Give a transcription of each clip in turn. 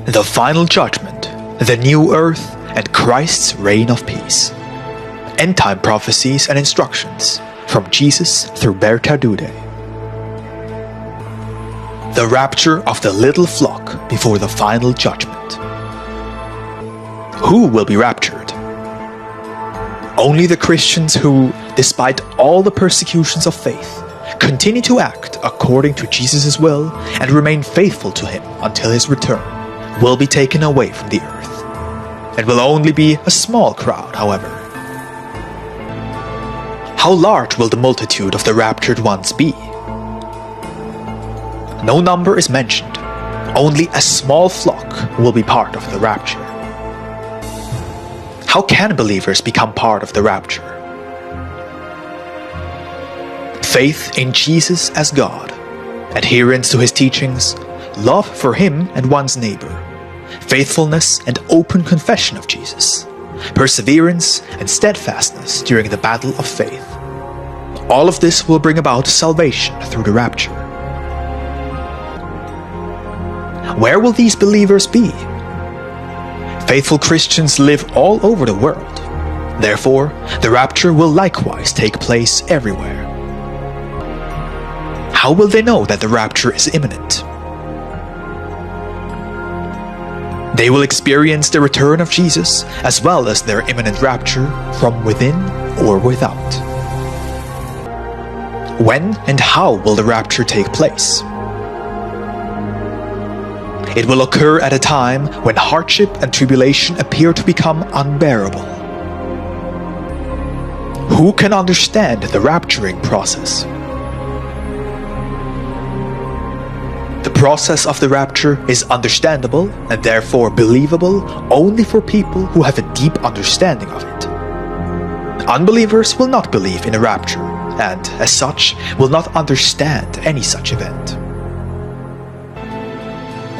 The final judgment, the new earth, and Christ's reign of peace. End-time prophecies and instructions from Jesus through 𝗲𝗏𝗃𝗍𝗍. The rapture of the little flock before the final judgment. Who will be raptured? Only the Christians who, despite all the persecutions of faith, continue to act according to Jesus' will and remain faithful to Him until His return, will be taken away from the earth. It will only be a small crowd, however. How large will the multitude of the raptured ones be? No number is mentioned. Only a small flock will be part of the rapture. How can believers become part of the rapture? Faith in Jesus as God, adherence to His teachings, love for Him and one's neighbor, faithfulness and open confession of Jesus, perseverance and steadfastness during the battle of faith. All of this will bring about salvation through the rapture. Where will these believers be? Faithful Christians live all over the world. Therefore, the rapture will likewise take place everywhere. How will they know that the rapture is imminent? They will experience the return of Jesus as well as their imminent rapture from within or without. When and how will the rapture take place? It will occur at a time when hardship and tribulation appear to become unbearable. Who can understand the rapturing process? The process of the rapture is understandable and therefore believable only for people who have a deep understanding of it. Unbelievers will not believe in a rapture and, as such, will not understand any such event.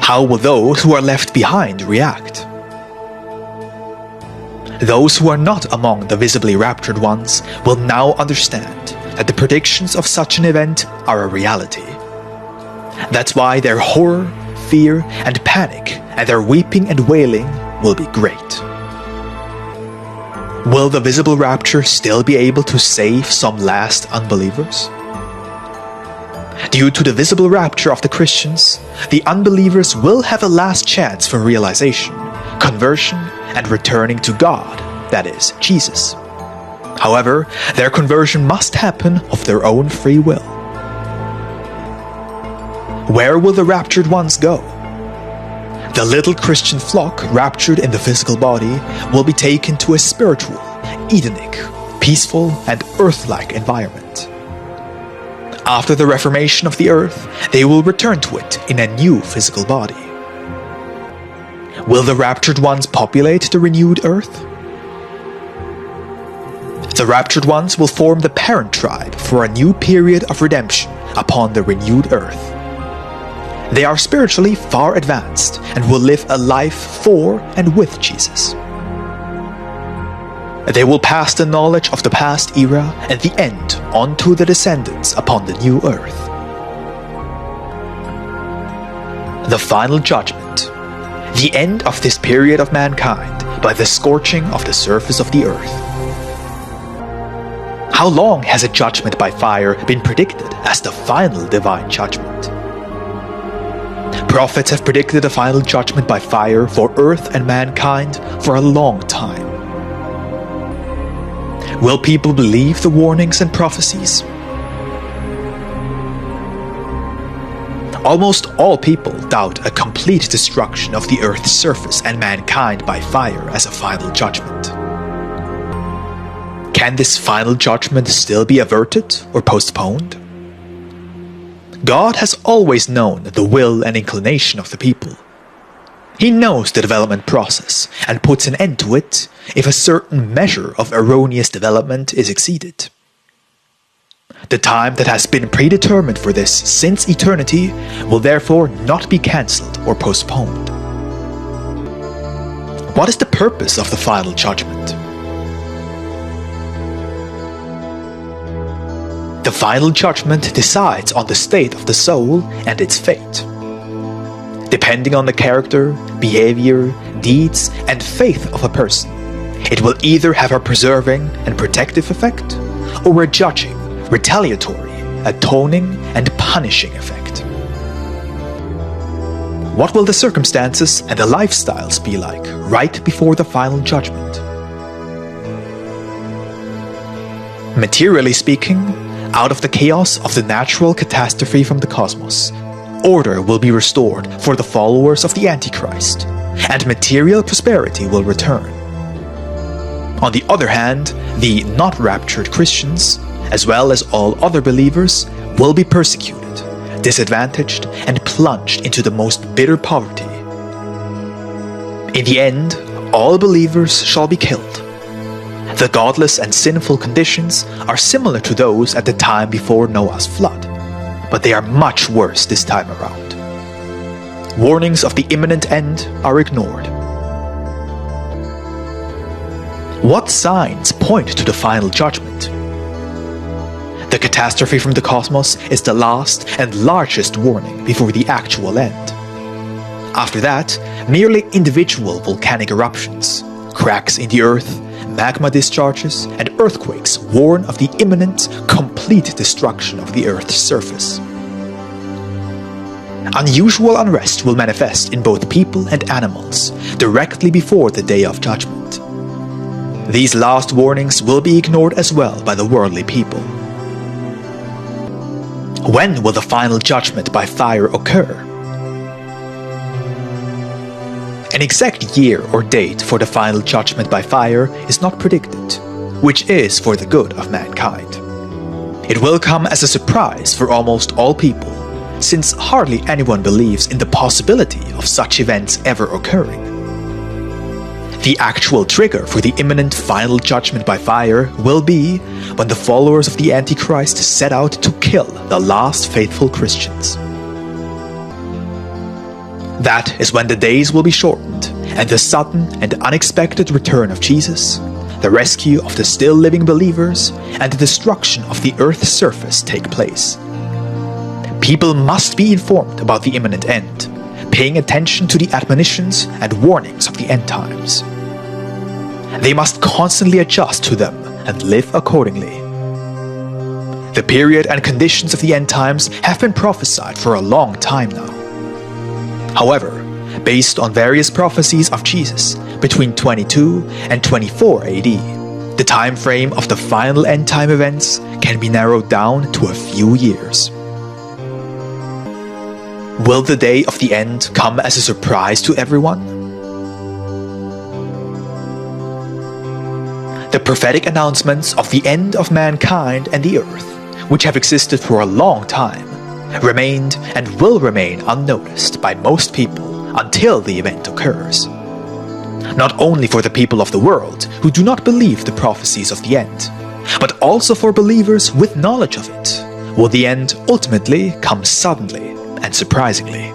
How will those who are left behind react? Those who are not among the visibly raptured ones will now understand that the predictions of such an event are a reality. That's why their horror, fear, and panic, and their weeping and wailing will be great. Will the visible rapture still be able to save some last unbelievers? Due to the visible rapture of the Christians, the unbelievers will have a last chance for realization, conversion, and returning to God, that is, Jesus. However, their conversion must happen of their own free will. Where will the raptured ones go? The little Christian flock raptured in the physical body will be taken to a spiritual, Edenic, peaceful, and earth-like environment. After the reformation of the earth, they will return to it in a new physical body. Will the raptured ones populate the renewed earth? The raptured ones will form the parent tribe for a new period of redemption upon the renewed earth. They are spiritually far advanced and will live a life for and with Jesus. They will pass the knowledge of the past era and the end on to the descendants upon the new earth. The final judgment, the end of this period of mankind by the scorching of the surface of the earth. How long has a judgment by fire been predicted as the final divine judgment? Prophets have predicted a final judgment by fire for earth and mankind for a long time. Will people believe the warnings and prophecies? Almost all people doubt a complete destruction of the earth's surface and mankind by fire as a final judgment. Can this final judgment still be averted or postponed? God has always known the will and inclination of the people. He knows the development process and puts an end to it if a certain measure of erroneous development is exceeded. The time that has been predetermined for this since eternity will therefore not be cancelled or postponed. What is the purpose of the final judgment? The final judgment decides on the state of the soul and its fate. Depending on the character, behavior, deeds, and faith of a person, it will either have a preserving and protective effect, or a judging, retaliatory, atoning, and punishing effect. What will the circumstances and the lifestyles be like right before the final judgment? Materially speaking, out of the chaos of the natural catastrophe from the cosmos, order will be restored for the followers of the Antichrist, and material prosperity will return. On the other hand, the not raptured Christians, as well as all other believers, will be persecuted, disadvantaged, and plunged into the most bitter poverty. In the end, all believers shall be killed. The godless and sinful conditions are similar to those at the time before Noah's flood, but they are much worse this time around. Warnings of the imminent end are ignored. What signs point to the final judgment? The catastrophe from the cosmos is the last and largest warning before the actual end. After that, merely individual volcanic eruptions, cracks in the earth, magma discharges, and earthquakes warn of the imminent, complete destruction of the Earth's surface. Unusual unrest will manifest in both people and animals directly before the Day of Judgment. These last warnings will be ignored as well by the worldly people. When will the final judgment by fire occur? An exact year or date for the final judgment by fire is not predicted, which is for the good of mankind. It will come as a surprise for almost all people, since hardly anyone believes in the possibility of such events ever occurring. The actual trigger for the imminent final judgment by fire will be when the followers of the Antichrist set out to kill the last faithful Christians. That is when the days will be shortened, and the sudden and unexpected return of Jesus, the rescue of the still living believers, and the destruction of the earth's surface take place. People must be informed about the imminent end, paying attention to the admonitions and warnings of the end times. They must constantly adjust to them and live accordingly. The period and conditions of the end times have been prophesied for a long time now. However, based on various prophecies of Jesus between 22 and 24 AD, the time frame of the final end-time events can be narrowed down to a few years. Will the day of the end come as a surprise to everyone? The prophetic announcements of the end of mankind and the earth, which have existed for a long time, remained and will remain unnoticed by most people until the event occurs. Not only for the people of the world who do not believe the prophecies of the end, but also for believers with knowledge of it, will the end ultimately come suddenly and surprisingly.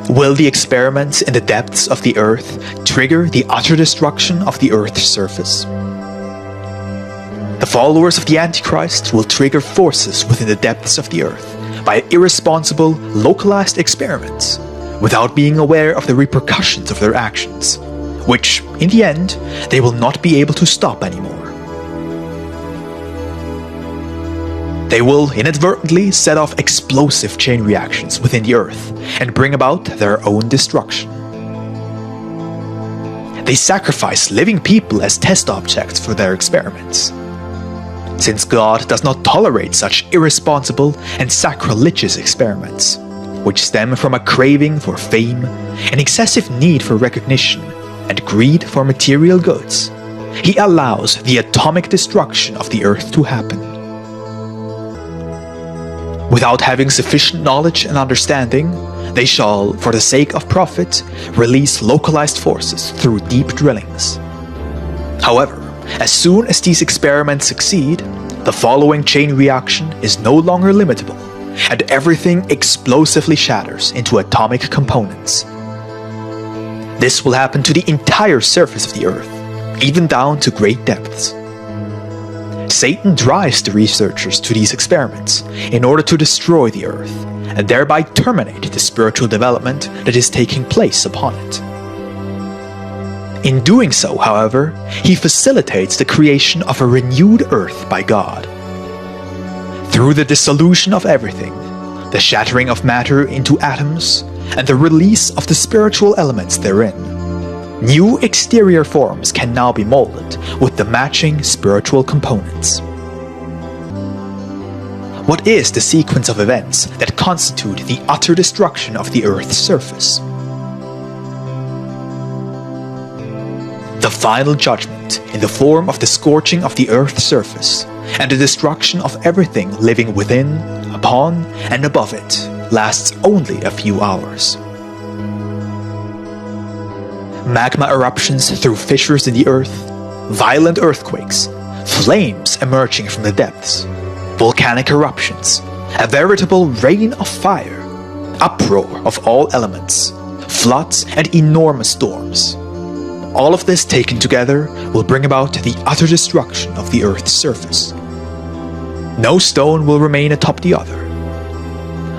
Will the experiments in the depths of the earth trigger the utter destruction of the earth's surface? The followers of the Antichrist will trigger forces within the depths of the earth by irresponsible, localized experiments, without being aware of the repercussions of their actions, which, in the end, they will not be able to stop anymore. They will inadvertently set off explosive chain reactions within the earth and bring about their own destruction. They sacrifice living people as test objects for their experiments. Since God does not tolerate such irresponsible and sacrilegious experiments, which stem from a craving for fame, an excessive need for recognition, and greed for material goods, He allows the atomic destruction of the earth to happen. Without having sufficient knowledge and understanding, they shall, for the sake of profit, release localized forces through deep drillings. However, as soon as these experiments succeed, the following chain reaction is no longer limitable, and everything explosively shatters into atomic components. This will happen to the entire surface of the earth, even down to great depths. Satan drives the researchers to these experiments in order to destroy the earth, and thereby terminate the spiritual development that is taking place upon it. In doing so, however, he facilitates the creation of a renewed earth by God. Through the dissolution of everything, the shattering of matter into atoms, and the release of the spiritual elements therein, new exterior forms can now be molded with the matching spiritual components. What is the sequence of events that constitute the utter destruction of the Earth's surface? The final judgment in the form of the scorching of the Earth's surface and the destruction of everything living within, upon, and above it lasts only a few hours. Magma eruptions through fissures in the earth, violent earthquakes, flames emerging from the depths, volcanic eruptions, a veritable rain of fire, uproar of all elements, floods and enormous storms. All of this taken together will bring about the utter destruction of the Earth's surface. No stone will remain atop the other.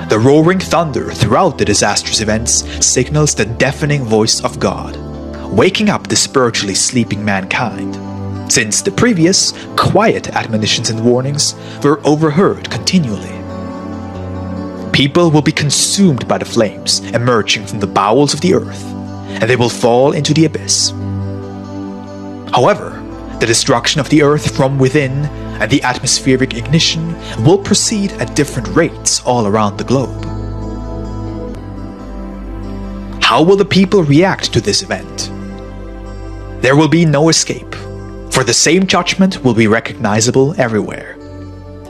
The roaring thunder throughout the disastrous events signals the deafening voice of God, waking up the spiritually sleeping mankind, since the previous, quiet admonitions and warnings were overheard continually. People will be consumed by the flames emerging from the bowels of the earth, and they will fall into the abyss. However, the destruction of the earth from within and the atmospheric ignition will proceed at different rates all around the globe. How will the people react to this event? There will be no escape, for the same judgment will be recognizable everywhere.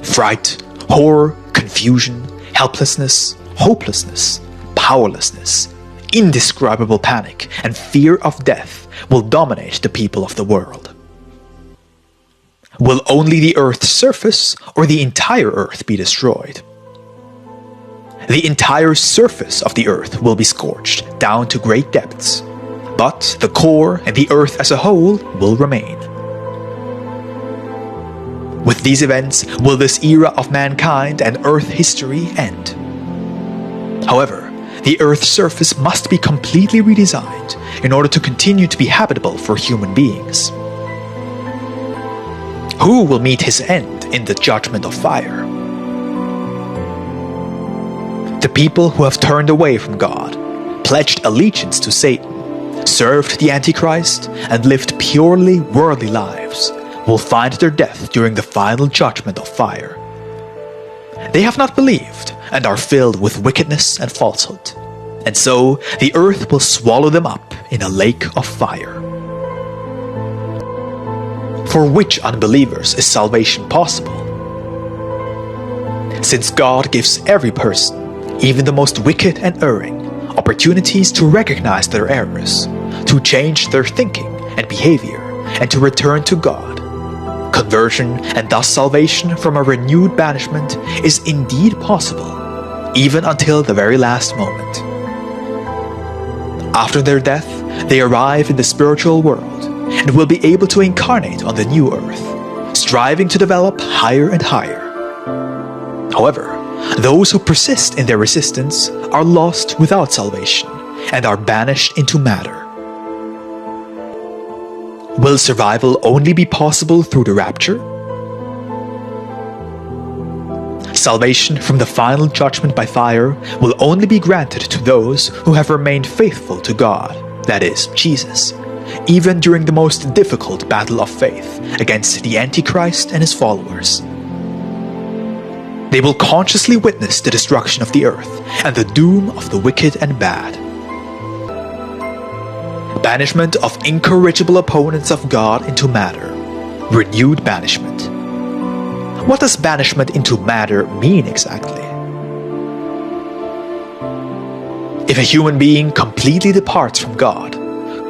Fright, horror, confusion, helplessness, hopelessness, powerlessness, indescribable panic, and fear of death will dominate the people of the world. Will only the Earth's surface or the entire Earth be destroyed? The entire surface of the Earth will be scorched down to great depths, but the core and the Earth as a whole will remain. With these events will this era of mankind and Earth history end. However, the Earth's surface must be completely redesigned in order to continue to be habitable for human beings. Who will meet his end in the judgment of fire? The people who have turned away from God, pledged allegiance to Satan, served the Antichrist, and lived purely worldly lives will find their death during the final judgment of fire. They have not believed and are filled with wickedness and falsehood, and so the earth will swallow them up in a lake of fire. For which unbelievers is salvation possible? Since God gives every person, even the most wicked and erring, opportunities to recognize their errors, to change their thinking and behavior, and to return to God, conversion and thus salvation from a renewed banishment is indeed possible, even until the very last moment. After their death, they arrive in the spiritual world and will be able to incarnate on the new earth, striving to develop higher and higher. However, those who persist in their resistance are lost without salvation and are banished into matter. Will survival only be possible through the rapture? Salvation from the final judgment by fire will only be granted to those who have remained faithful to God, that is, Jesus, even during the most difficult battle of faith against the Antichrist and his followers. They will consciously witness the destruction of the earth and the doom of the wicked and bad. Banishment of incorrigible opponents of God into matter. Renewed banishment. What does banishment into matter mean exactly? If a human being completely departs from God,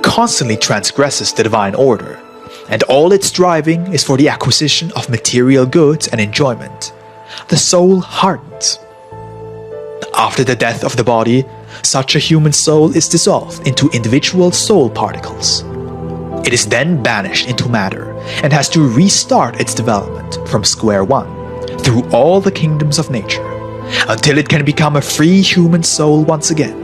constantly transgresses the divine order, and all its striving is for the acquisition of material goods and enjoyment, the soul hardens. After the death of the body, such a human soul is dissolved into individual soul particles. It is then banished into matter and has to restart its development from square one through all the kingdoms of nature, until it can become a free human soul once again.